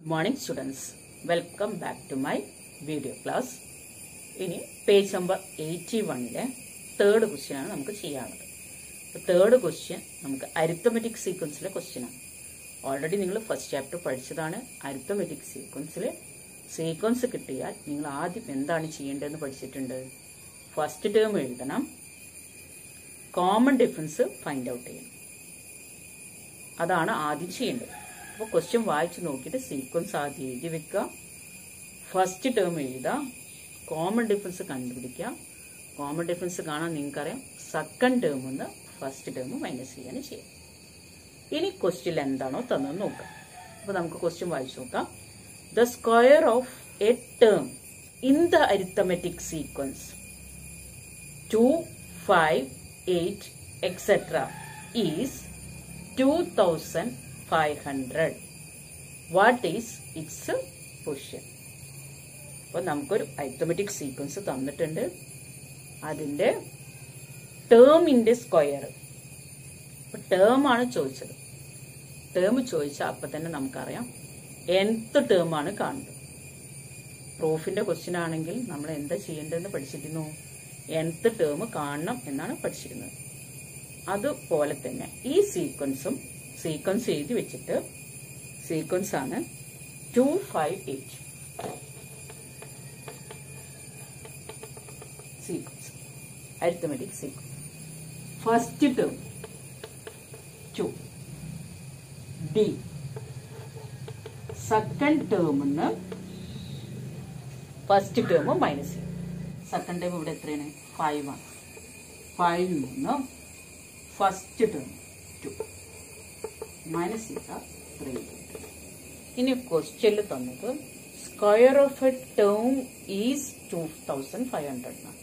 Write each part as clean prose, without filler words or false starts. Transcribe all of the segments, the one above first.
Good morning students, welcome back to my video class. ഇനി page number 81 third question ആണ് നമുക്ക് ചെയ്യാനുള്ളത്. Third question നമുക്ക് അരിത്തമെറ്റിക് സീക്വൻസിലെ ക്വസ്റ്റ്യൻ ആണ്. ഓൾറെഡി നിങ്ങൾ ഫസ്റ്റ് ചാപ്റ്റർ പഠിച്ചതാണ്. അരിത്തമെറ്റിക് സീക്വൻസിലെ സീക്വൻസ് കിട്ടിയാൽ നിങ്ങൾ ആദ്യം എന്താണ് ചെയ്യേണ്ടതെന്ന് പഠിച്ചിട്ടുണ്ട്. ഫസ്റ്റ് ടേം എഴുതണം, കോമൺ ഡിഫറൻസ് ഫൈൻഡ് ഔട്ട് ചെയ്യണം. അതാണ് ആദ്യം ചെയ്യേണ്ടത്. അപ്പോൾ ക്വസ്റ്റ്യൻ വായിച്ച് നോക്കിയിട്ട് സീക്വൻസ് ആദ്യം എഴുതി വെക്കുക, ഫസ്റ്റ് ടേം എഴുതുക, കോമൺ ഡിഫറൻസ് കണ്ടുപിടിക്കുക. കോമൺ ഡിഫറൻസ് കാണാൻ നിങ്ങൾക്കറിയാം, സെക്കൻഡ് ടേം നിന്ന് ഫസ്റ്റ് ടേം മൈനസ് ചെയ്യാനും ചെയ്യാം. ഇനി ക്വസ്റ്റ്യൻ എന്താണോ തന്നെന്ന് നോക്കാം. അപ്പോൾ നമുക്ക് ക്വസ്റ്റ്യൻ വായിച്ചു നോക്കാം. The square of A term in the arithmetic sequence 2, 5, 8, etc. is 2500. What is its position? അപ്പോൾ നമുക്കൊരു അരിത്തമെറ്റിക് സീക്വൻസ് തന്നിട്ടുണ്ട്. അതിൻ്റെ ടേമിൻ്റെ സ്ക്വയർ, അപ്പോൾ ടേം ആണ് ചോദിച്ചത്. ടേം ചോദിച്ചാൽ അപ്പം തന്നെ നമുക്കറിയാം nth ടേം ആണ് കാണുന്നത്. പ്രൂഫിൻ്റെ ക്വസ്റ്റ്യൻ ആണെങ്കിൽ നമ്മൾ എന്താ ചെയ്യേണ്ടതെന്ന് പഠിച്ചിരുന്നു. nth ടേം കാണണം എന്നാണ് പഠിച്ചിരുന്നത്. അതുപോലെ തന്നെ ഈ സീക്വൻസ് എഴുതി വെച്ചിട്ട് സീക്വൻസ് ആണ് 2, 5, 8 sequence, arithmetic sequence. First term 2 d, second ടേമിന്ന് ഫസ്റ്റ് ടേം മൈനസ് ചെയ്യും. സെക്കൻഡ് ടേം ഇവിടെ എത്രയാണ്? 5 ആണ്. 5 നിന്ന് ഫസ്റ്റ് ടേം 2 മൈനസ് ചെയ്താൽ 3. ഇനി ക്വസ്റ്റ്യനിൽ തന്നത് square of A term is 2500 ആണ്.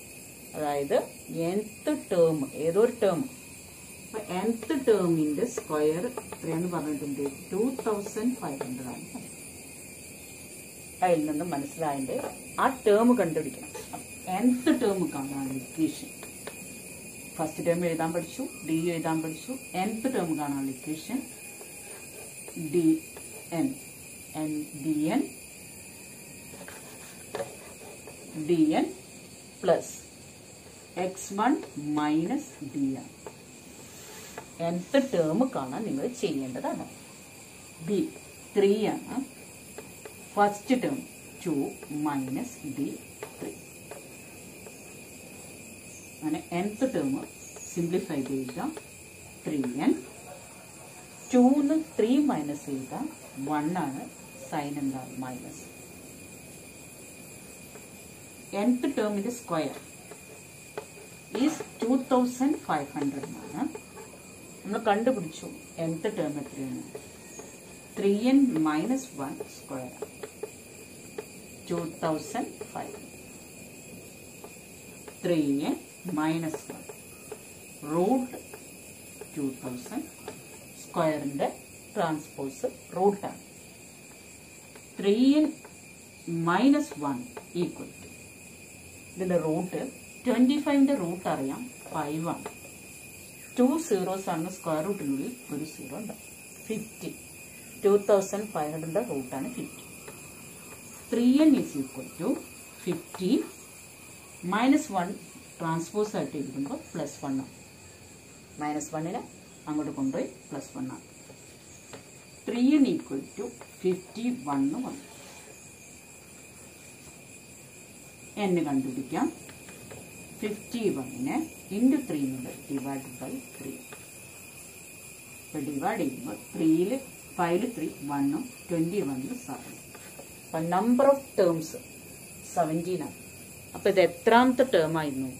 അതായത് nth ടേം, ഏതൊരു ടേം, അപ്പൊ nth ടേമിന്റെ സ്ക്വയർ എത്രയാന്ന് പറഞ്ഞിട്ടുണ്ട്? 2500 ആണ്. അതിൽ നിന്ന് മനസ്സിലായതിന്റെ ആ ടേം കണ്ടുപിടിക്കണം. nth ടേം കാണാൻ ഇക്വേഷൻ ഫസ്റ്റ് ടേം എഴുതാൻ പഠിച്ചു, ഡി എഴുതാൻ പഠിച്ചു. nth ടേം കാണാനുള്ള equation dn plus x1 minus d ആണ്. nth ടേം കാണാൻ നിങ്ങൾ ചെയ്യേണ്ടതാണ്. ബി 3 ആണ്. First term 2 minus d 3. അങ്ങനെ nth ടേം സിംപ്ലിഫൈ ചെയ്താൽ 3n. 2 3 മൈനസ് ചെയ്താൽ 1 ആണ്. സൈൻ എന്താണ്? മൈനസ്. nth ടേമിന്റെ സ്ക്വയർ ഈസ് 2500 ആണ്. നമ്മൾ കണ്ടുപിടിച്ചു nth ടേം എത്രയാണ്? 3n minus 1 square 2500. 3n minus 1 root 2000. സ്ക്വയറിന്റെ ട്രാൻസ്പോസ് റൂട്ടാണ്. 3n മൈനസ് 1 ഈക്വൽ ടു, ഇതിന്റെ റൂട്ട് 25ന്റെ റൂട്ട് അറിയാം 5 ആണ്. 2 zeros ആണ്. സ്ക്വയർ റൂട്ടിനുള്ളിൽ ഒരു 0 ഉണ്ട്. 50. 2500ന്റെ റൂട്ടാണ് 50. 3n is equal to 50 minus 1 transpose ആയിട്ട് ഇരിക്കുമ്പോൾ പ്ലസ് 1 ആണ്. മൈനസ് 1നെ അങ്ങോട്ട് കൊണ്ടുപോയി പ്ലസ് 1 ആണ്. 3n ഈക്വൽ ടു 51 വന്നു. n കണ്ടുപിടിക്കാം. 51നെ ഇൻറ്റു 3 ഡിവൈഡ് ബൈ 3. ഇപ്പൊ ഡിവൈഡ് ചെയ്യുമ്പോൾ 3ൽ 5ൽ 3 1ഉം 21 7. അപ്പൊ നമ്പർ ഓഫ് ടേംസ് 17 ആണ്. അപ്പൊ ഇത് എത്രാമത്തെ ടേം ആയിരുന്നു?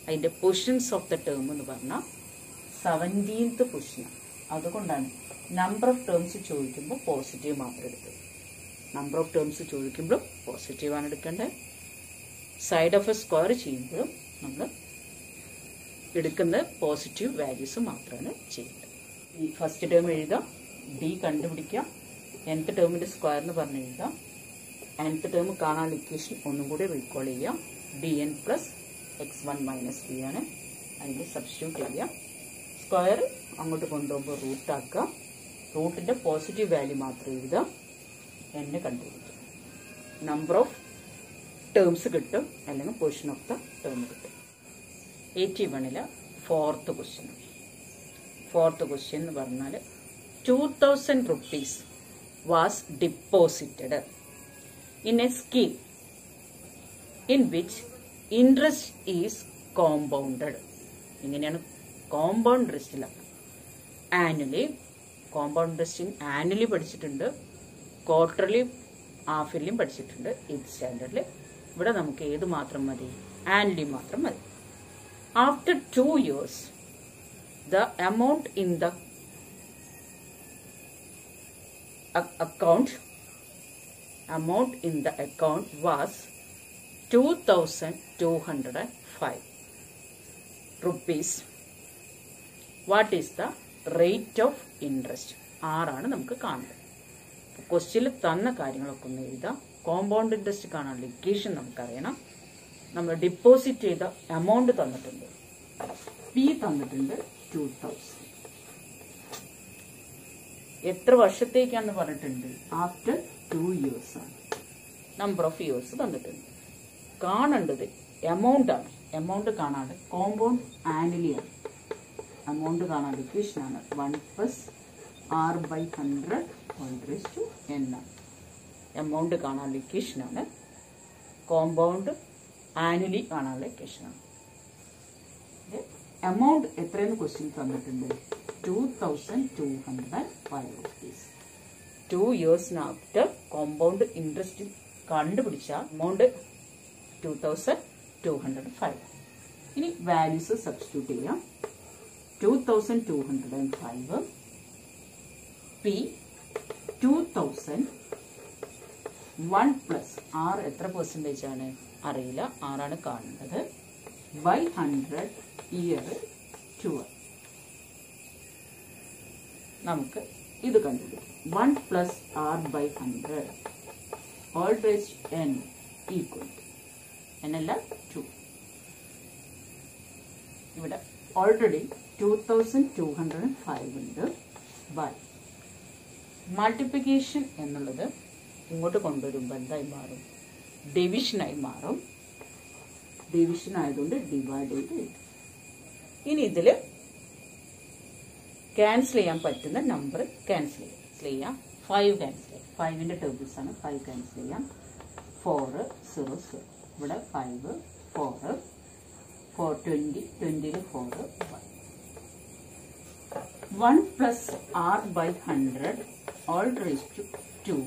അതിന്റെ പൊസിഷൻസ് ഓഫ് ദ ടേം എന്ന് പറഞ്ഞാൽ 17th പൊസിഷൻ. അതുകൊണ്ടാണ് നമ്പർ ഓഫ് ടേംസ് ചോദിക്കുമ്പോൾ പോസിറ്റീവ് മാത്രം എടുത്തത്. നമ്പർ ഓഫ് ടേംസ് ചോദിക്കുമ്പോൾ പോസിറ്റീവ് ആണ് എടുക്കേണ്ടത്. സൈഡ് ഓഫ് എ സ്ക്വയർ ചെയ്യുമ്പോഴും നമ്മൾ എടുക്കുന്നത് പോസിറ്റീവ് വാല്യൂസ് മാത്രമാണ് ചെയ്യേണ്ടത്. ഈ ഫസ്റ്റ് ടേം എഴുതാം, ഡി കണ്ടുപിടിക്കാം, nth ടേമിന്റെ സ്ക്വയർ എന്ന് പറഞ്ഞ് എഴുതാം. nth ടേം കാണാൻ ഇക്വേഷൻ ഒന്നും കൂടി റീകോൾ ചെയ്യാം. dn plus x1 minus d ആണ്. അതിന് സബ്സ്റ്റിറ്റ്യൂട്ട് ചെയ്യാം. സ്ക്വയർ അങ്ങോട്ട് കൊണ്ടുപോകുമ്പോൾ റൂട്ട് ആക്കുക. റൂട്ടിന്റെ പോസിറ്റീവ് വാല്യൂ മാത്രം എഴുതാം. n കണ്ടുപിടിക്കും. നമ്പർ ഓഫ് ടേംസ് കിട്ടും, അല്ലെങ്കിൽ പോർഷൻ ഓഫ് ദ ടേം കിട്ടും. 81 ഫോർത്ത് ക്വസ്റ്റ്യൻ. ഫോർത്ത് ക്വസ്റ്റ്യൻ എന്ന് പറഞ്ഞാൽ 2000 rupees was deposited in a scheme in which interest is compounded. ഇങ്ങനെയാണ് കോമ്പൗണ്ട് ഇൻട്രസ്റ്റിലാണ്. ആനുവലി കോമ്പൗണ്ട് ഇൻട്രസ്റ്റിംഗ് ആനുവലി പഠിച്ചിട്ടുണ്ട്, ക്വാർട്ടർലി ഹാഫിലും പഠിച്ചിട്ടുണ്ട്. 8th സ്റ്റാൻഡേർഡിൽ ഇവിടെ നമുക്ക് ഏത് മാത്രം മതി? ആനുവലി മാത്രം മതി. After 2 years the amount in the account was 2205 rupees. What is the rate of interest? ആറാണ് നമുക്ക് കാണുന്നത്. ക്വസ്റ്റ്യനിൽ തന്ന കാര്യങ്ങളൊക്കെ ഒന്ന് എഴുതാം. കോമ്പൗണ്ട് ഇൻട്രസ്റ്റ് കാണാനുള്ള ഇക്വേഷൻ നമുക്കറിയണം. നമ്മൾ ഡിപ്പോസിറ്റ് ചെയ്ത എമൗണ്ട് തന്നിട്ടുണ്ട്, പി തന്നിട്ടുണ്ട് 2000. എത്ര വർഷത്തേക്കാന്ന് പറഞ്ഞിട്ടുണ്ട്? ആഫ്റ്റർ 2 years ആണ്. നമ്പർ ഓഫ് ഇയേഴ്സ് തന്നിട്ടുണ്ട്. കാണേണ്ടത് എമൗണ്ട് ആണ്. എമൗണ്ട് കാണാണ്ട് കോമ്പൗണ്ട് ആനുവലി ആണ്. എമൗണ്ട് കാണാണ്ട് ഇക്വേഷൻ ആണ് 1 + r/100 1/n ആണ്. എമൗണ്ട് കാണാനുള്ള ഇക്വേഷൻ ആണ്. കോമ്പൗണ്ട് ആനുവലി കാണാനുള്ള ഇക്വേഷൻ ആണ്. എമൗണ്ട് എത്രയെന്ന് ക്വസ്റ്റ്യൻ തന്നിട്ടുണ്ട്? 2205 rupees. 2 years after compound interest കണ്ടുപിടിച്ച എമൗണ്ട് 2205. ഇനി വാല്യൂസ് സബ്സ്റ്റിറ്റ്യൂട്ട് ചെയ്യാം. 2205 പി 2000 1 + r എത്ര പെർസെൻറ്റേജ് ആണ് അറിയില്ല, ആറാണ് കാണുന്നത്, by 100 ഇയർ 12. നമുക്ക് ഇത് കണ്ടുപിടിക്കാം. 1 + r/100 all raised to n equal to n അല്ല 2. ഇവിടെ ഓൾറെഡി 2205 ഉണ്ട്. ബൈ മൾട്ടിപ്ലിക്കേഷൻ എന്നുള്ളത് ഇങ്ങോട്ട് കൊണ്ടുവരുമ്പോൾ എന്തായി മാറും? ഡിവിഷനായി മാറും. ഡിവിഷൻ ആയതുകൊണ്ട് ഡിവൈഡ് ചെയ്ത് എഴുതും. ഇനി ഇതിൽ ക്യാൻസൽ ചെയ്യാൻ പറ്റുന്ന നമ്പർ ക്യാൻസൽ ചെയ്യാം. 5 ക്യാൻസൽ ചെയ്യാം. 5ന്റെ ടേബിൾസ് ആണ്. 5 ക്യാൻസൽ ചെയ്യാം. 4 0 0. ഇവിടെ 5 4 4 20 20 4 1 + r/100 all raised to 2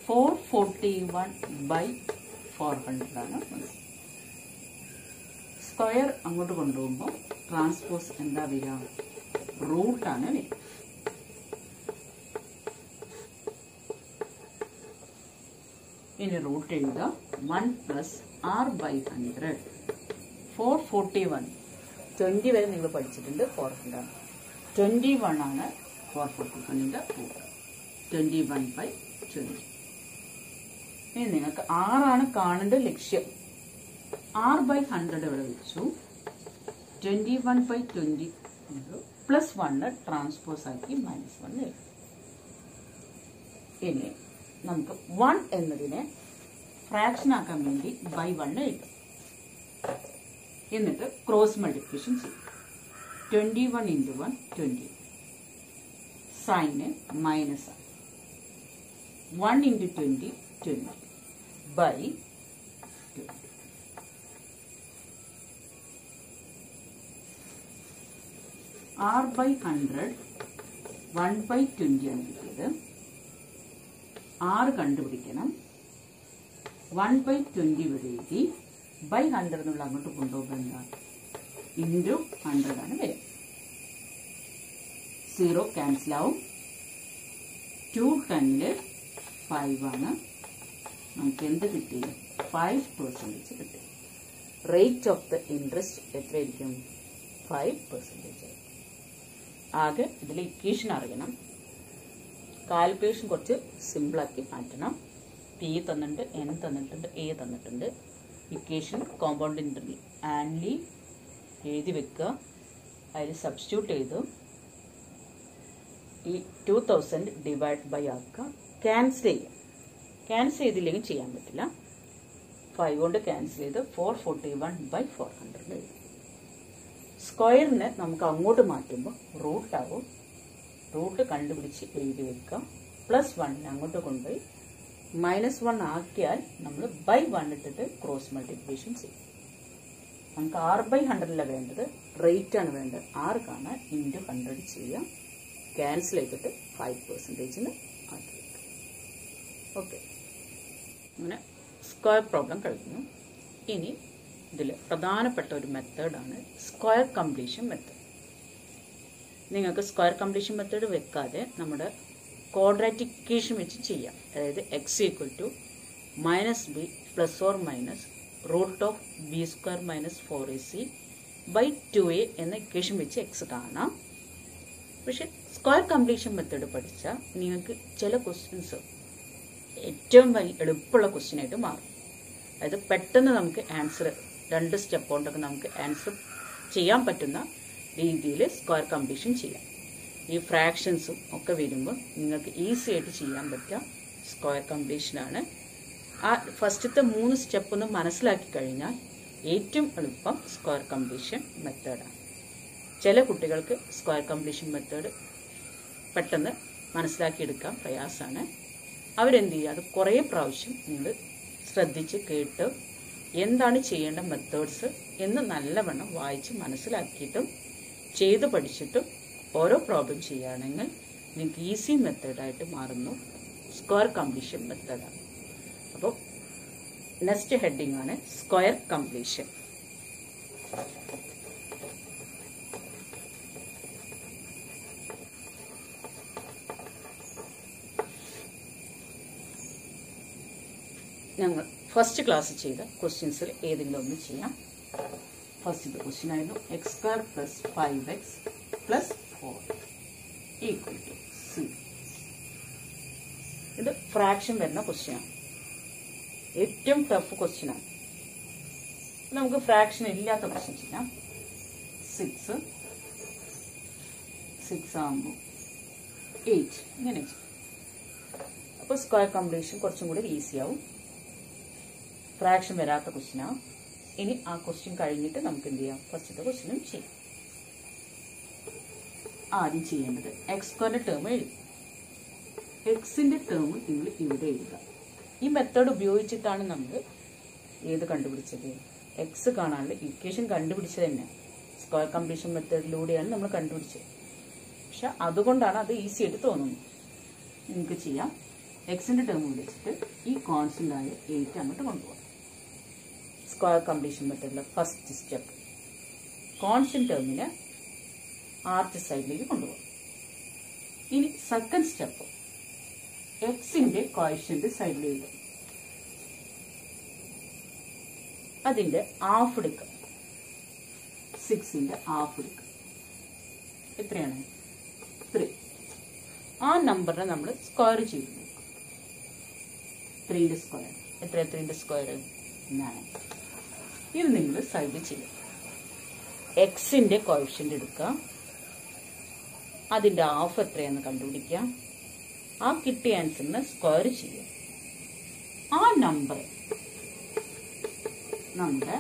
441/400 ആണ്. സ്ക്വയർ അങ്ങോട്ട് കൊണ്ടുപോകുമ്പോൾ ട്രാൻസ്പോസ് എന്താ വരിക? റൂട്ടാണ് വരിക. ഇനി റൂട്ട് എഴുതുക. 1 + r/100 441. 20 വരെ നിങ്ങൾ പഠിച്ചിട്ടുണ്ട്. 400 ആണ്. 21 ആണ് 441ന്റെ റൂട്ട്. 21/20. ഇനി നിങ്ങൾക്ക് 6 കാണേണ്ട ലക്ഷ്യം. r/100 ഇവിടെ വെച്ചു. 21/20 +1 ട്രാൻസ്പോസ് ആക്കി -1 എഴുതും. ഇനി നമുക്ക് 1 എന്നതിനെ ഫ്രാക്ഷൻ ആക്കാൻ വേണ്ടി /1 എഴുതും. എന്നിട്ട് ക്രോസ് മൾട്ടിപ്ലിക്കേഷൻ ചെയ്യും. 21 × 1 20. സൈന് മൈനസ് ആണ്. 1 × 20 20 /20. r/100 1/20 ആണ് കിട്ടിയത്. r കണ്ടുപിടിക്കണം. 1/20 ഇവിടെ എഴുതി. /100 എന്നുള്ള അങ്ങോട്ട് കൊണ്ടുപോകുമ്പോൾ എന്താണ്? × 100 ആണ് വരിക. 0 ക്യാൻസൽ ആവും. 2 10 5 ആണ്. നമുക്ക് എന്ത് കിട്ടി? 5% കിട്ടി. റേറ്റ് ഓഫ് ദ ഇൻട്രസ്റ്റ് എത്രയായിരിക്കും? 5%. ആകെ ഇതിൽ ഇക്വേഷൻ അറിയണം. കാൽക്കുലേഷൻ കുറച്ച് സിമ്പിളാക്കി മാറ്റണം. പി തന്നിട്ടുണ്ട്, എൻ തന്നിട്ടുണ്ട്, എ തന്നിട്ടുണ്ട്. ഇക്വേഷൻ കോമ്പൗണ്ട് ഇൻട്രസ്റ്റ് ആനുവലി എഴുതി വെക്കുക. അതിൽ സബ്സ്റ്റിറ്റ്യൂട്ട് ചെയ്തു ഈ 2000 ഡിവൈഡ് ബൈ ആക്കുക. ക്യാൻസൽ ചെയ്യുക. ക്യാൻസൽ ചെയ്തില്ലെങ്കിൽ ചെയ്യാൻ പറ്റില്ല. 5 കൊണ്ട് ക്യാൻസൽ ചെയ്ത് 441/400 എഴുതും. സ്ക്വയറിനെ നമുക്ക് അങ്ങോട്ട് മാറ്റുമ്പോൾ റൂട്ടാവും. റൂട്ട് കണ്ടുപിടിച്ച് എഴുതി വെക്കാം. +1 അങ്ങോട്ട് കൊണ്ടുപോയി -1 ആക്കിയാൽ നമ്മൾ /1 ഇട്ടിട്ട് ക്രോസ് മൾട്ടിപ്ലിക്കേഷൻ ചെയ്യും. നമുക്ക് 6/100 വേണ്ടത്, റേറ്റ് ആണ് വേണ്ടത്. 6 കാണാൻ × 100 ചെയ്യാം. ക്യാൻസൽ ചെയ്തിട്ട് 5% ആക്കി വെക്കാം. ഓക്കെ, അങ്ങനെ സ്ക്വയർ പ്രോബ്ലം കഴിഞ്ഞു. ഇനി ഇതിൽ പ്രധാനപ്പെട്ട ഒരു മെത്തേഡാണ് സ്ക്വയർ കംപ്ലീഷൻ മെത്തേഡ്. നിങ്ങൾക്ക് സ്ക്വയർ കംപ്ലീഷൻ മെത്തേഡ് വെക്കാതെ നമ്മുടെ ക്വാഡ്രാറ്റിക് ഇക്വേഷൻ വെച്ച് ചെയ്യാം. അതായത് x = -b ± √b² - 4ac/2a എന്ന ഇക്വേഷൻ വെച്ച് x കാണാം. പക്ഷെ സ്ക്വയർ കംപ്ലീഷൻ മെത്തേഡ് പഠിച്ചാൽ നിങ്ങൾക്ക് ചില ക്വസ്റ്റ്യൻസ് ഏറ്റവും എളുപ്പമുള്ള ക്വസ്റ്റ്യൻ ആയിട്ട് മാറും. അതായത് പെട്ടെന്ന് നമുക്ക് ആൻസർ 2 സ്റ്റെപ്പ് കൊണ്ടൊക്കെ നമുക്ക് ആൻസർ ചെയ്യാൻ പറ്റുന്ന രീതിയിൽ സ്ക്വയർ കംപ്ലീഷൻ ചെയ്യാം. ഈ ഫ്രാക്ഷൻസും ഒക്കെ വരുമ്പോൾ നിങ്ങൾക്ക് ഈസി ആയിട്ട് ചെയ്യാൻ പറ്റുക സ്ക്വയർ കംപ്ലീഷനാണ്. ആ ഫസ്റ്റത്തെ 3 സ്റ്റെപ്പ് ഒന്ന് മനസ്സിലാക്കി കഴിഞ്ഞാൽ ഏറ്റവും എളുപ്പം സ്ക്വയർ കംപ്ലീഷൻ മെത്തേഡാണ്. ചില കുട്ടികൾക്ക് സ്ക്വയർ കംപ്ലീഷൻ മെത്തേഡ് പെട്ടെന്ന് മനസ്സിലാക്കിയെടുക്കാൻ പ്രയാസമാണ്. അവരെന്ത് ചെയ്യുക, അത് കുറേ പ്രാവശ്യം നിങ്ങൾ ശ്രദ്ധിച്ച് കേട്ട് എന്താണ് ചെയ്യേണ്ട മെത്തേഡ്സ് എന്ന് നല്ലവണ്ണം വായിച്ച് മനസ്സിലാക്കിയിട്ടും ചെയ്ത് പഠിച്ചിട്ടും ഓരോ പ്രോബ്ലം ചെയ്യുകയാണെങ്കിൽ നിങ്ങൾക്ക് ഈസി മെത്തേഡായിട്ട് മാറുന്നു. സ്ക്വയർ കംപ്ലീഷൻ മെത്തേഡാണ്. അപ്പോൾ നെക്സ്റ്റ് ഹെഡിങ് ആണ് സ്ക്വയർ കംപ്ലീഷൻ. ഞങ്ങൾ ഫസ്റ്റ് ക്ലാസ് ചെയ്ത ക്വസ്റ്റ്യൻസിൽ ഏതെങ്കിലും ഒന്ന് ചെയ്യാം. ഫസ്റ്റത്തെ ക്വസ്റ്റ്യൻ ആയിരുന്നു x² + 5x + 4 = c. ഇത് ഫ്രാക്ഷൻ വരുന്ന ക്വസ്റ്റ്യനാണ്. ഏറ്റവും ടഫ് ക്വസ്റ്റ്യനാണ്. നമുക്ക് ഫ്രാക്ഷൻ ഇല്ലാത്ത ക്വസ്റ്റ്യൻ ചെയ്യാം. 6 ആകുമ്പോൾ 8 ഇങ്ങനെ. അപ്പോൾ സ്ക്വയർ കംപ്ലീഷൻ കുറച്ചും കൂടി ഈസി ആവും. ഫ്രാക്ഷൻ വരാത്ത ക്വസ്റ്റ്യനാണ്. ഇനി ആ ക്വസ്റ്റ്യൻ കഴിഞ്ഞിട്ട് നമുക്ക് എന്ത് ചെയ്യാം, ഫസ്റ്റത്തെ ക്വസ്റ്റ്യനും ചെയ്യാം. ആദ്യം ചെയ്യേണ്ടത് x² ടേം എഴുതും. എക്സിന്റെ ടേം നിങ്ങൾ ഇവിടെ എഴുതുക. ഈ മെത്തേഡ് ഉപയോഗിച്ചിട്ടാണ് നമ്മൾ ഏത് കണ്ടുപിടിച്ചത്, എക്സ് കാണാനുള്ള ഇക്വേഷൻ കണ്ടുപിടിച്ചത് തന്നെ. സ്ക്വയർ കംപ്ലീഷൻ മെത്തേഡിലൂടെയാണ് നമ്മൾ കണ്ടുപിടിച്ചത്. പക്ഷെ അതുകൊണ്ടാണ് അത് ഈസി ആയിട്ട് തോന്നുന്നത്. നിങ്ങൾക്ക് ചെയ്യാം. എക്സിന്റെ ടേം വിളിച്ചിട്ട് ഈ കോൺസ്റ്റന്റ് ആയ 8 അങ്ങോട്ട് കൊണ്ടുപോകാം. സ്ക്വയർ കംപ്ലീഷൻ മെത്തേഡിലെ ഫസ്റ്റ് സ്റ്റെപ്പ് കോൺസ്റ്റന്റ് ടേമിനെ ആർച്ച് സൈഡിലേക്ക് കൊണ്ടുപോകാം. ഇനി സെക്കൻഡ് സ്റ്റെപ്പ് എക്സിന്റെ കോഎഫിഷ്യന്റ് സൈഡിലേക്ക് അതിന്റെ ഹാഫ് എടുക്കുക. 6ന്റെ ഹാഫ് എടുക്കുക. എത്രയാണ്? 3. ആ നമ്പറിനെ നമ്മൾ സ്ക്വയർ ചെയ്തു നോക്കുക. 3ന്റെ സ്ക്വയർ എത്ര? 3ന്റെ സ്ക്വയർ 9. ഇത് നിങ്ങൾ സൈഡ് ചെയ്യും. എക്സിന്റെ കോഎഫിഷ്യന്റ് എടുക്കുക. അതിന്റെ ഹാഫ് എത്രയാണെന്ന് കണ്ടുപിടിക്കുക. ആ കിട്ടിയ ആൻസറിനെ സ്ക്വയർ ചെയ്യുക. ആ നമ്പർ നമ്മുടെ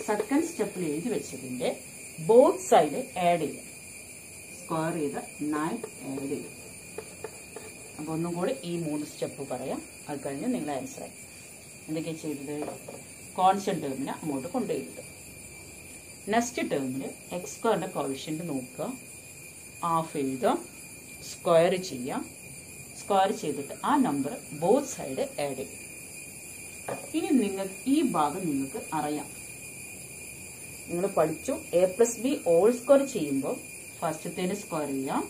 സെക്കൻഡ് സ്റ്റെപ്പിൽ എഴുതി വെച്ചതിന്റെ ബോത്ത് സൈഡ് ആഡ് ചെയ്യുക. സ്ക്വയർ ചെയ്ത് 9 ആഡ് ചെയ്യുക. അപ്പൊ ഒന്നും കൂടി ഈ 3 സ്റ്റെപ്പ് പറയാം. അത് കഴിഞ്ഞ് നിങ്ങൾ ആൻസർ ആയി. എന്തൊക്കെയാണ് ചെയ്തത്? കോൺസ്റ്റന്റ് ടേമിനെ അങ്ങോട്ട് കൊണ്ടുപോയിട്ട് നെക്സ്റ്റ് ടേമിൽ x² കോഎഫിഷ്യന്റ് നോക്കുക. ഹാഫ് എഴുതുക. സ്ക്വയർ ചെയ്യാം. സ്ക്വയർ ചെയ്തിട്ട് ആ നമ്പർ ബോത്ത് സൈഡ് ആഡ് ചെയ്യും. ഇനി നിങ്ങൾക്ക് ഈ ഭാഗം നിങ്ങൾക്ക് അറിയാം. നിങ്ങൾ പഠിച്ചു a+b ഹോൾ സ്ക്വയർ ചെയ്യുമ്പോൾ ഫസ്റ്റത്തേന് സ്ക്വയർ ചെയ്യാം.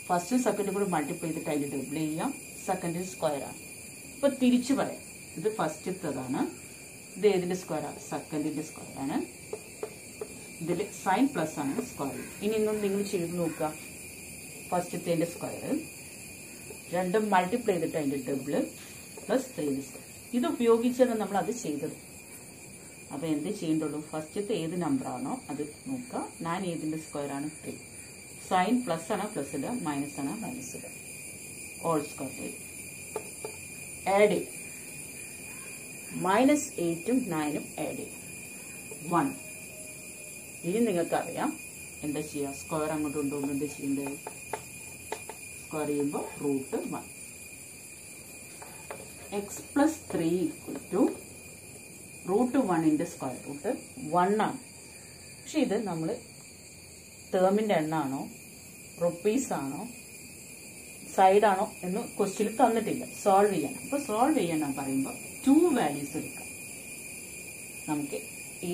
ഫസ്റ്റും സെക്കൻഡും കൂടി മൾട്ടിപ്ലൈ ചെയ്തിട്ട് അതിൽ ഡബിൾ ചെയ്യാം. സെക്കൻഡിന് സ്ക്വയർ ആണ്. ഇപ്പൊ തിരിച്ചു പറയാം. ഇത് ഫസ്റ്റത്തേതാണ്. ഇത് ഏതിന്റെ സ്ക്വയർ ആണ്? സെക്കൻഡിന്റെ സ്ക്വയർ ആണ്. ഇതിൽ സൈൻ പ്ലസ് ആണ് സ്ക്വയർ. ഇനി ഇന്നും നിങ്ങൾ ചെയ്ത് നോക്കുക. ഫസ്റ്റത്തേന്റെ സ്ക്വയർ രണ്ടും മൾട്ടിപ്ലൈ ചെയ്തിട്ട് അതിന്റെ ഡബിള് പ്ലസ് 3 സ്ക്വയർ. ഇത് ഉപയോഗിച്ചാണ് നമ്മൾ അത് ചെയ്തത്. അപ്പൊ എന്ത് ചെയ്യേണ്ടുള്ളൂ? ഫസ്റ്റത്തെ ഏത് നമ്പർ ആണോ അത് നോക്കുക. ഞാൻ ഏതിന്റെ സ്ക്വയർ ആണ്? 3. സൈൻ പ്ലസ് ആണ് പ്ലസ് ഇടുക, മൈനസ് ആണ് മൈനസ് ഇടുക. Whole square. ആഡ് ചെയ്യും. -8ഉം 9ഉം ആഡ് ചെയ്യും. 1. ഇനി നിങ്ങൾക്കറിയാം എന്താ ചെയ്യുക, സ്ക്വയർ അങ്ങോട്ട് കൊണ്ടുപോകുമ്പോൾ എന്താ ചെയ്യേണ്ടത്? സ്ക്വയർ ചെയ്യുമ്പോൾ √1. x + 3 = √1ന്റെ സ്ക്വയർ റൂട്ട് 1 ആണ്. പക്ഷെ ഇത് നമ്മൾ ടേമിന്റെ എണ്ണാണോ റുപ്പീസ് ആണോ സൈഡാണോ എന്ന് ക്വസ്റ്റ്യൻ തന്നിട്ടില്ല. സോൾവ് ചെയ്യണം. അപ്പോൾ സോൾവ് ചെയ്യണം പറയുമ്പോൾ 2 വാല്യൂസ് എടുക്കാം. നമുക്ക്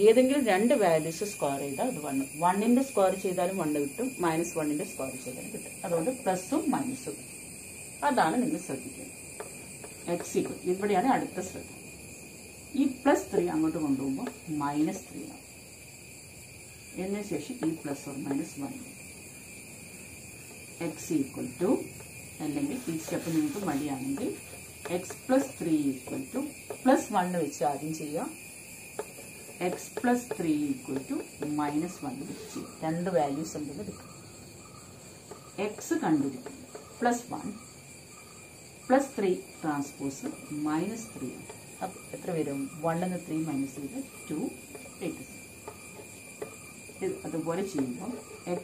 ഏതെങ്കിലും 2 വാല്യൂസ് സ്ക്വയർ ചെയ്താൽ അത് 1. 1ന്റെ സ്ക്വയർ ചെയ്താലും 1 കിട്ടും, -1ന്റെ സ്ക്വയർ ചെയ്താലും കിട്ടും. അതുകൊണ്ട് പ്ലസും മൈനസും. അതാണ് നിങ്ങൾ ശ്രദ്ധിക്കുന്നത്. x ഇവിടെയാണ് അടുത്ത ശ്രദ്ധ. ഈ +3 അങ്ങോട്ട് കൊണ്ടുപോകുമ്പോൾ -3 ആണ്. എന്നതിന് ശേഷം ഈ +or-1 x അല്ലെങ്കിൽ ഈ സ്റ്റെപ്പ് നിങ്ങൾക്ക് മടിയാണെങ്കിൽ x + 3 +1 വെച്ച് ആദ്യം ചെയ്യുക. x + 3 -1 വെച്ച് ചെയ്യുക. 2 വാല്യൂസ് ഉണ്ടെന്ന് എടുക്കുക. x കണ്ടുപിടിക്കും. +1 +3 ട്രാൻസ്പോസ് -3 ആണ്. അപ്പോൾ എത്ര വരും? 1 3 മൈനസ് ചെയ്ത് 2 8. ഇത് അതുപോലെ ചെയ്യുമ്പോൾ x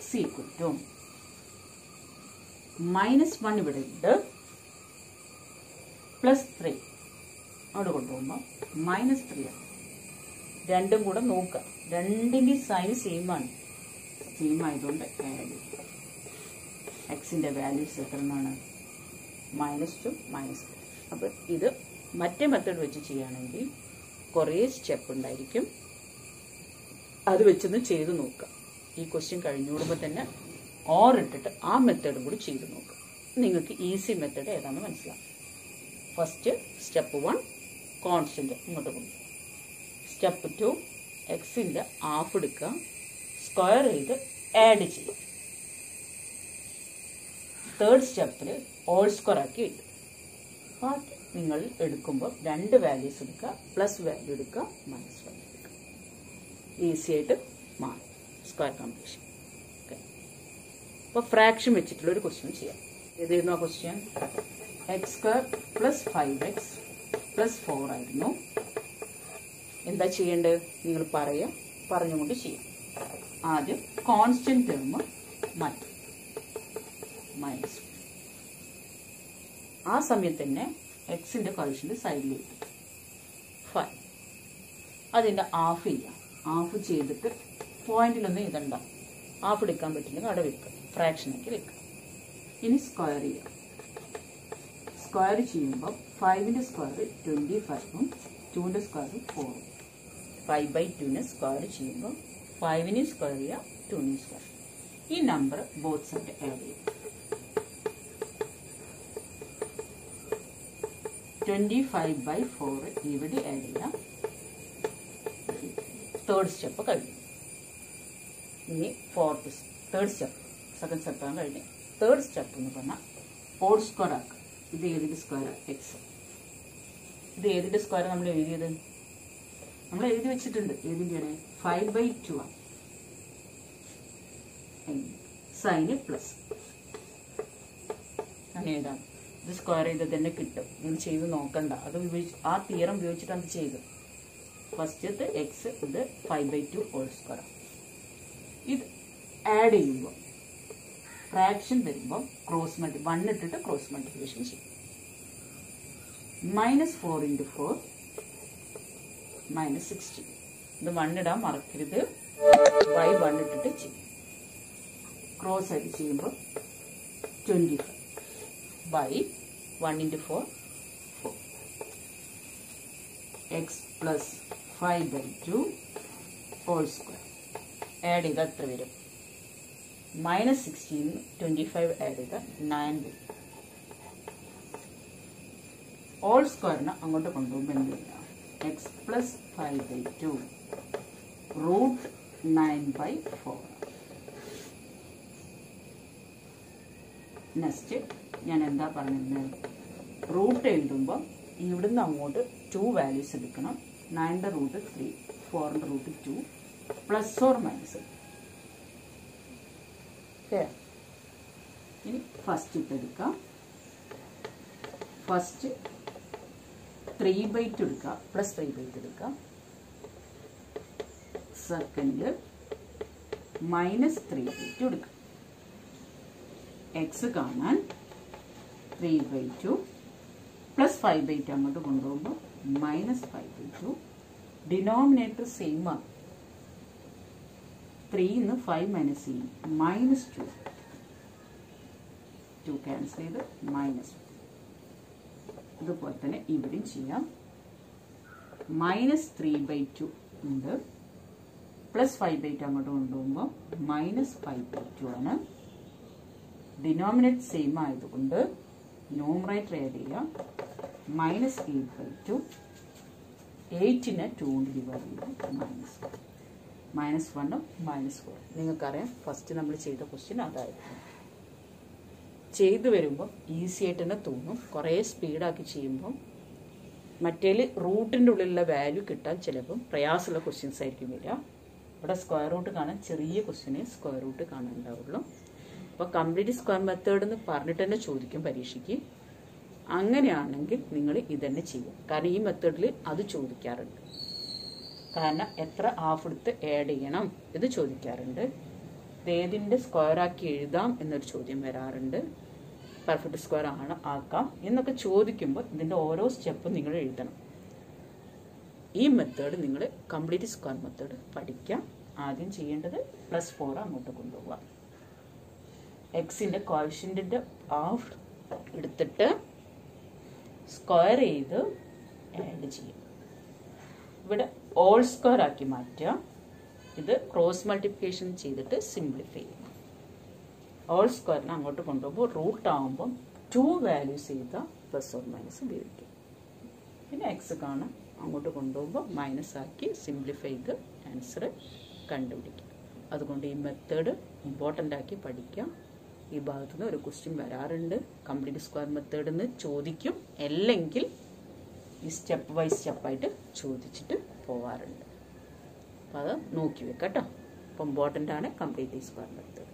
-1 ഇവിടെ ഉണ്ട്, +3 അവിടെ കൊണ്ടുപോകുമ്പോൾ -3 ആണ്. രണ്ടും കൂടെ നോക്കുക. രണ്ടിൻ്റെ സൈൻ സെയിം ആണ്. സെയിം ആയതുകൊണ്ട് ആഡ് ചെയ്യും. എക്സിൻ്റെ വാല്യൂസ് എത്ര എന്നാണ്? -2 -3. അപ്പോൾ ഇത് മറ്റേ മെത്തേഡ് വെച്ച് ചെയ്യുകയാണെങ്കിൽ കുറേ സ്റ്റെപ്പ് ഉണ്ടായിരിക്കും. അത് വെച്ചൊന്ന് ചെയ്ത് നോക്കുക. ഈ ക്വസ്റ്റ്യൻ കഴിഞ്ഞോടുമ്പോൾ തന്നെ ഓർ ഇട്ടിട്ട് ആ മെത്തേഡും കൂടി ചെയ്ത് നോക്കുക. നിങ്ങൾക്ക് ഈസി മെത്തേഡ് ഏതാണെന്ന് മനസ്സിലാവും. ഫസ്റ്റ് സ്റ്റെപ്പ് 1 കോൺസ്റ്റന്റ് ഇങ്ങോട്ട് കൊണ്ടുപോകും. സ്റ്റെപ്പ് 2 എക്സിൻ്റെ ഹാഫ് എടുക്കുക, സ്ക്വയർ ചെയ്ത് ആഡ് ചെയ്യും. തേർഡ് സ്റ്റെപ്പിൽ ഓൾ സ്ക്വയർ ആക്കി വയ്ക്കും. അപ്പോൾ നിങ്ങൾ എടുക്കുമ്പോൾ 2 വാല്യൂസ് എടുക്കുക, പ്ലസ് വാല്യൂ എടുക്കുക, മൈനസ് വാല്യൂ എടുക്കുക. ഈസി ആയിട്ട് മാറും സ്ക്വയർ കോമ്പിനേഷൻ. ഓക്കെ. അപ്പോൾ ഫ്രാക്ഷൻ വെച്ചിട്ടുള്ളൊരു ക്വസ്റ്റ്യൻ ചെയ്യാം. ഏതായിരുന്നു ആ ക്വസ്റ്റ്യൻ? x² + 5x + 4 ആയിരുന്നു. എന്താ ചെയ്യേണ്ടത്? നിങ്ങൾ പറയുക, പറഞ്ഞുകൊണ്ട് ചെയ്യാം. ആദ്യം കോൺസ്റ്റന്റ് ടേം മാറ്റും, -1. ആ സമയത്ത് തന്നെ എക്സിന്റെ കോഷ്യന്റ് സൈഡിൽ കിട്ടും 5. അതിന്റെ ഹാഫ് ചെയ്യാം. ഹാഫ് ചെയ്തിട്ട് പോയിന്റിലൊന്നും ഇതണ്ട, ഹാഫ് എടുക്കാൻ പറ്റില്ലെങ്കിൽ അവിടെ വെക്കുക, ഫ്രാക്ഷനാക്കി വെക്കുക. ഇനി സ്ക്വയർ ചെയ്യാം. സ്ക്വയർ ചെയ്യുമ്പോൾ 5ന്റെ സ്ക്വയർ 25ഉം 2ന്റെ സ്ക്വയർ 4ഉം. 5/2നെ സ്ക്വയർ ചെയ്യുമ്പോൾ 5നെ സ്ക്വയർ ചെയ്യുക, 2നെ സ്ക്വയർ. ഈ നമ്പർ ബോത്ത് സൈഡ് ആഡ് ചെയ്യും. 25/4 ഇവിടെ ആഡ് ചെയ്യാം. തേർഡ് സ്റ്റെപ്പ് കഴിഞ്ഞു. ഇനി തേർഡ് സ്റ്റെപ്പ്, സെക്കൻഡ് സ്റ്റെപ്പാണ് കഴിഞ്ഞു. തേർഡ് സ്റ്റെപ്പ് എന്ന് പറഞ്ഞാൽ ഹോൾ സ്ക്വയർ ആക്കുക. ഇത് ഏതിന്റെ സ്ക്വയർ? എക്സ്. ഇത് ഏതിന്റെ സ്ക്വയർ നമ്മൾ എഴുതിയത്? നമ്മൾ എഴുതി വെച്ചിട്ടുണ്ട്. ഏതിൻ്റെയാണ്? 5/2 ആണ്. സൈന് പ്ലസ് അങ്ങനെ എഴുതാം. ഇത് സ്ക്വയർ ചെയ്തത് തന്നെ കിട്ടും. നിങ്ങൾ ചെയ്ത് നോക്കണ്ട. അത് ആ തിയറം ഉപയോഗിച്ചിട്ടാണ് അത് ചെയ്തത്. ഫസ്റ്റത്തെ എക്സ്, ഇത് 5/2 ഹോൾ സ്ക്വയർ. ഇത് ആഡ് ചെയ്യുമ്പോൾ ഫ്രാക്ഷൻ വരുമ്പോൾ ക്രോസ് 1 ഇട്ടിട്ട് ക്രോസ് മൾട്ടിപ്ലിക്കേഷൻ ചെയ്യും. -4 × 4 -16. ഇത് 1 ഇടാൻ മറക്കരുത്. ബൈ 1 ഇട്ടിട്ട് ചെയ്യും. ക്രോസ് ആയിട്ട് ചെയ്യുമ്പോൾ 25 by 1 × 4 4. x + 5/2 whole square. Add ചെയ്താൽ എത്ര വരും? -16 25 ആഡ് ചെയ്താൽ 9 വരും. ഹോൾ സ്ക്വയറിന് അങ്ങോട്ട് കൊണ്ടുപോകുമ്പോൾ എന്ത് ചെയ്യാം? x + 5/2 √9/4. നെക്സ്റ്റ് ഞാൻ എന്താ പറഞ്ഞിരുന്നത്? റൂട്ട് എഴുതുമ്പോൾ ഇവിടുന്ന് അങ്ങോട്ട് 2 വാല്യൂസ് എടുക്കണം. 9ന്റെ റൂട്ട് 3, 4ന്റെ റൂട്ട് 2, +or-. ഓക്കെ. ഇനി ഫസ്റ്റ് ഇട്ടെടുക്കാം. ഫസ്റ്റ് 3/2 എടുക്കുക, പ്ലസ് 3/2 എടുക്കുക. സെക്കൻഡ് മൈനസ് 3/2 എടുക്കുക. എക്സ് കാണാൻ 3/2 പ്ലസ് 5/2 അങ്ങോട്ട് കൊണ്ടുപോകുമ്പോൾ മൈനസ് 5/2. ഡിനോമിനേറ്റർ സെയിം ആണ്. 3 5 മൈനസ് ചെയ്യും, മൈനസ് 2 ക്യാൻസൽ ചെയ്ത് മൈനസ്. ഇതുപോലെ തന്നെ ഇവിടെയും ചെയ്യാം. മൈനസ് 3/2 ഉണ്ട്, പ്ലസ് 5/2 അങ്ങോട്ട് കൊണ്ടുപോകുമ്പോൾ മൈനസ് 5/2 ആണ്. ഡിനോമിനേറ്റർ സെയിം ആയതുകൊണ്ട് ന്യൂമറേറ്റർ ആഡ് ചെയ്യാം. മൈനസ് 8/2. 8നെ 2 കൊണ്ട് ഡിവൈഡ് ചെയ്യാം. -1 -4. നിങ്ങൾക്കറിയാം ഫസ്റ്റ് നമ്മൾ ചെയ്ത ക്വസ്റ്റ്യൻ അതായിരുന്നു. ചെയ്തു വരുമ്പോൾ ഈസി ആയിട്ട് തന്നെ തോന്നും. കുറേ സ്പീഡാക്കി ചെയ്യുമ്പം മറ്റേൽ റൂട്ടിൻ്റെ ഉള്ളിലുള്ള വാല്യൂ കിട്ടാൻ ചിലപ്പം പ്രയാസമുള്ള ക്വസ്റ്റ്യൻസ് ആയിരിക്കും വരിക. ഇവിടെ സ്ക്വയർ റൂട്ട് കാണാൻ ചെറിയ ക്വസ്റ്റ്യനെ സ്ക്വയർ റൂട്ട് കാണാൻ ഉണ്ടാവുള്ളൂ. അപ്പോൾ കംപ്ലീറ്റ് സ്ക്വയർ മെത്തേഡ് എന്ന് പറഞ്ഞിട്ട് തന്നെ ചോദിക്കും പരീക്ഷയ്ക്ക്. അങ്ങനെയാണെങ്കിൽ നിങ്ങൾ ഇതന്നെ ചെയ്യും. കാരണം ഈ മെത്തേഡിൽ അത് ചോദിക്കാറുണ്ട്. കാരണം എത്ര ഹാഫ് എടുത്ത് ആഡ് ചെയ്യണം ഇത് ചോദിക്കാറുണ്ട്. ഏതിൻ്റെ സ്ക്വയറാക്കി എഴുതാം എന്നൊരു ചോദ്യം വരാറുണ്ട്. പെർഫെക്റ്റ് സ്ക്വയർ ആണ് ആക്കാം എന്നൊക്കെ ചോദിക്കുമ്പോൾ ഇതിൻ്റെ ഓരോ സ്റ്റെപ്പും നിങ്ങൾ എഴുതണം. ഈ മെത്തേഡ് നിങ്ങൾ കംപ്ലീറ്റ് സ്ക്വയർ മെത്തേഡ് പഠിക്കാം. ആദ്യം ചെയ്യേണ്ടത് +4 അങ്ങോട്ട് കൊണ്ടുപോകാം. എക്സിൻ്റെ കോഎഫിഷ്യൻറ്റിൻ്റെ ഹാഫ് എടുത്തിട്ട് സ്ക്വയർ ചെയ്ത് ആഡ് ചെയ്യും. ഇവിടെ ഓൾ സ്ക്വയർ ആക്കി മാറ്റുക. ഇത് ക്രോസ് മൾട്ടിപ്ലിക്കേഷൻ ചെയ്തിട്ട് സിംപ്ലിഫൈ ചെയ്യും. ഓൾ സ്ക്വയറിനെ അങ്ങോട്ട് കൊണ്ടുപോകുമ്പോൾ റൂട്ട് ആകുമ്പം 2 വാല്യൂസ് ചെയ്താൽ പ്ലസ് ഓർ മൈനസ് ഉപയോഗിക്കും. പിന്നെ എക്സ് കാണാം അങ്ങോട്ട് കൊണ്ടുപോകുമ്പോൾ മൈനസ് ആക്കി സിംപ്ലിഫൈ ചെയ്ത് ആൻസർ കണ്ടുപിടിക്കും. അതുകൊണ്ട് ഈ മെത്തേഡ് ഇമ്പോർട്ടൻ്റ് ആക്കി പഠിക്കാം. ഈ ഭാഗത്തു നിന്ന് ഒരു ക്വസ്റ്റ്യൻ വരാറുണ്ട്. കംപ്ലീറ്റ് സ്ക്വയർ മെത്തേഡിൽ നിന്ന് ചോദിക്കും, അല്ലെങ്കിൽ ഈ സ്റ്റെപ്പ് ബൈ സ്റ്റെപ്പായിട്ട് ചോദിച്ചിട്ട് പോവാറുണ്ട്. അപ്പോൾ അത് നോക്കി വെക്കാം കേട്ടോ. അപ്പോൾ ഇമ്പോർട്ടൻ്റ് ആണ് കംപ്ലീറ്റ് സ്ക്വയർ മെത്തേഡ്.